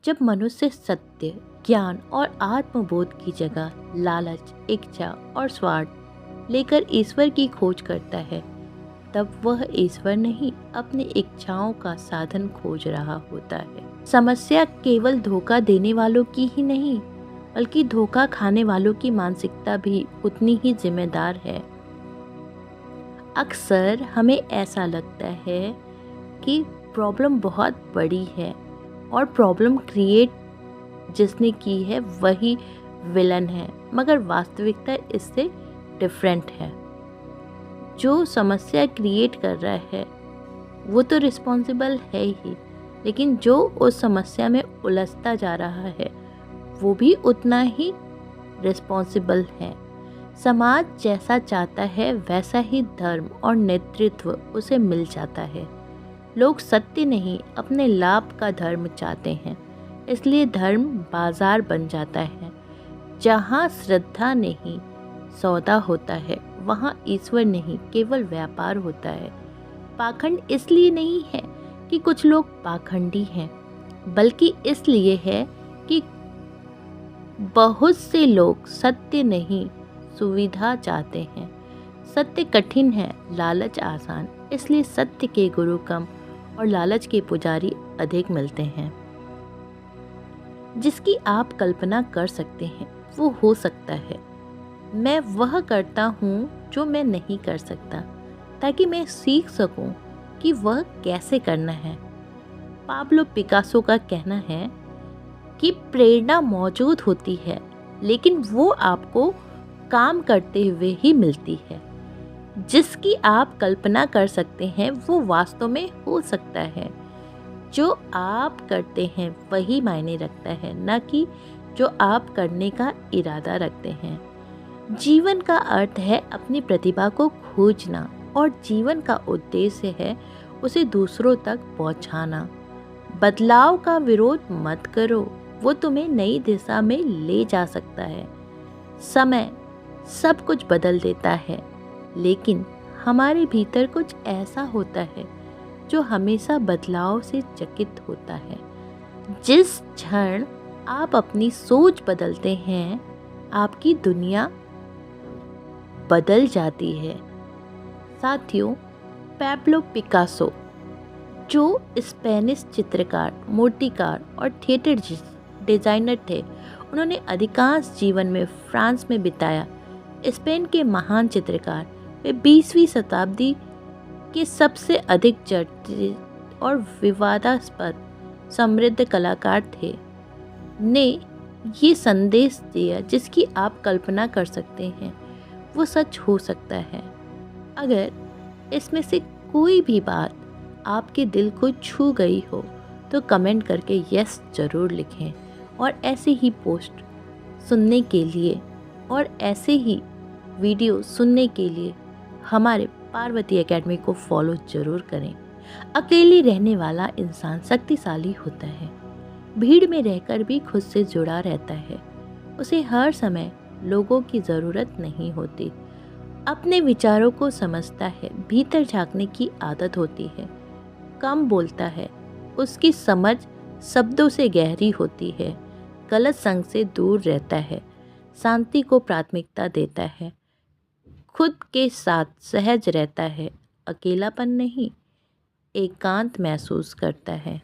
जब मनुष्य सत्य, ज्ञान और आत्मबोध की जगह लालच, इच्छा और स्वार्थ लेकर ईश्वर की खोज करता है, तब वह ईश्वर नहीं अपनी इच्छाओं का साधन खोज रहा होता है। समस्या केवल धोखा देने वालों की ही नहीं, बल्कि धोखा खाने वालों की मानसिकता भी उतनी ही जिम्मेदार है। अक्सर हमें ऐसा लगता है कि प्रॉब्लम बहुत बड़ी है और प्रॉब्लम क्रिएट जिसने की है वही विलन है, मगर वास्तविकता इससे डिफरेंट है। जो समस्या क्रिएट कर रहा है वो तो रिस्पॉन्सिबल है ही, लेकिन जो उस समस्या में उलझता जा रहा है वो भी उतना ही रिस्पॉन्सिबल है। समाज जैसा चाहता है वैसा ही धर्म और नेतृत्व उसे मिल जाता है। लोग सत्य नहीं अपने लाभ का धर्म चाहते हैं, इसलिए धर्म बाजार बन जाता है। जहाँ श्रद्धा नहीं सौदा होता है, वहाँ ईश्वर नहीं केवल व्यापार होता है। पाखंड इसलिए नहीं है कि कुछ लोग पाखंडी हैं, बल्कि इसलिए है कि बहुत से लोग सत्य नहीं सुविधा चाहते हैं। सत्य कठिन है, लालच आसान, इसलिए सत्य के गुरु कम और लालच के पुजारी अधिक मिलते हैं। जिसकी आप कल्पना कर सकते हैं वो हो सकता है। मैं वह करता हूँ जो मैं नहीं कर सकता, ताकि मैं सीख सकूँ कि वह कैसे करना है। पाब्लो पिकासो का कहना है कि प्रेरणा मौजूद होती है, लेकिन वो आपको काम करते हुए ही मिलती है। जिसकी आप कल्पना कर सकते हैं वो वास्तव में हो सकता है। जो आप करते हैं वही मायने रखता है, न कि जो आप करने का इरादा रखते हैं। जीवन का अर्थ है अपनी प्रतिभा को खोजना और जीवन का उद्देश्य है उसे दूसरों तक पहुंचाना। बदलाव का विरोध मत करो, वो तुम्हें नई दिशा में ले जा सकता है। समय सब कुछ बदल देता है, लेकिन हमारे भीतर कुछ ऐसा होता है जो हमेशा बदलाव से चकित होता है। जिस क्षण आप अपनी सोच बदलते हैं, आपकी दुनिया बदल जाती है। साथियों, पैब्लो पिकासो जो स्पेनिश चित्रकार, मूर्तिकार और थिएटर डिजाइनर थे, उन्होंने अधिकांश जीवन में फ्रांस में बिताया। स्पेन के महान चित्रकार, वे 20वीं शताब्दी के सबसे अधिक चर्चित और विवादास्पद समृद्ध कलाकार थे, ने ये संदेश दिया जिसकी आप कल्पना कर सकते हैं वो सच हो सकता है। अगर इसमें से कोई भी बात आपके दिल को छू गई हो तो कमेंट करके यस ज़रूर लिखें, और ऐसे ही पोस्ट सुनने के लिए और ऐसे ही वीडियो सुनने के लिए हमारे पार्वती एकेडमी को फॉलो ज़रूर करें। अकेले रहने वाला इंसान शक्तिशाली होता है। भीड़ में रहकर भी खुद से जुड़ा रहता है। उसे हर समय लोगों की ज़रूरत नहीं होती। अपने विचारों को समझता है, भीतर झांकने की आदत होती है। कम बोलता है, उसकी समझ शब्दों से गहरी होती है। गलत संग से दूर रहता है, शांति को प्राथमिकता देता है। खुद के साथ सहज रहता है, अकेलापन नहीं, एकांत महसूस करता है।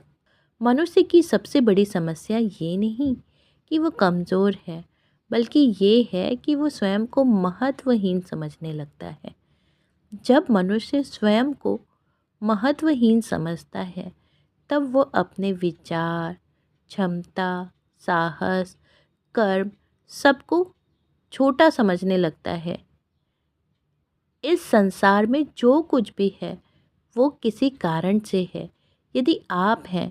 मनुष्य की सबसे बड़ी समस्या ये नहीं कि वो कमज़ोर है, बल्कि ये है कि वो स्वयं को महत्वहीन समझने लगता है। जब मनुष्य स्वयं को महत्वहीन समझता है, तब वो अपने विचार, क्षमता, साहस, कर्म सबको छोटा समझने लगता है। इस संसार में जो कुछ भी है वो किसी कारण से है। यदि आप हैं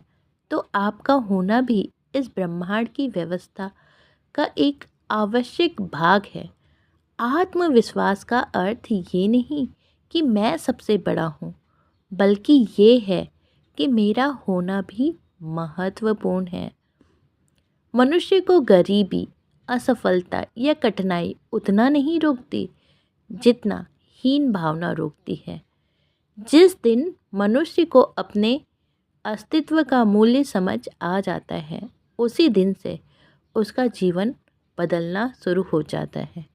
तो आपका होना भी इस ब्रह्मांड की व्यवस्था का एक आवश्यक भाग है। आत्मविश्वास का अर्थ ये नहीं कि मैं सबसे बड़ा हूँ, बल्कि ये है कि मेरा होना भी महत्वपूर्ण है। मनुष्य को गरीबी, असफलता या कठिनाई उतना नहीं रोकती जितना हीन भावना रोकती है। जिस दिन मनुष्य को अपने अस्तित्व का मूल्य समझ आ जाता है, उसी दिन से उसका जीवन बदलना शुरू हो जाता है।